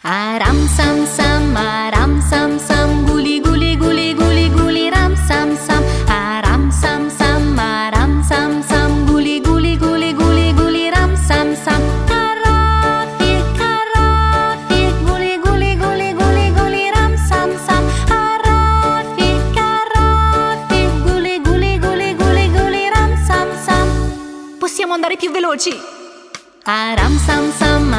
Aram sam sam, guli guli guli guli guli ram sam sam. Aram sam sam, guli guli guli guli guli ram sam sam. Carafi, carafi, guli guli guli guli guli ram sam sam. Carafi, carafi, guli guli guli guli guli ram sam sam. Possiamo andare più veloci? Aram sam sam.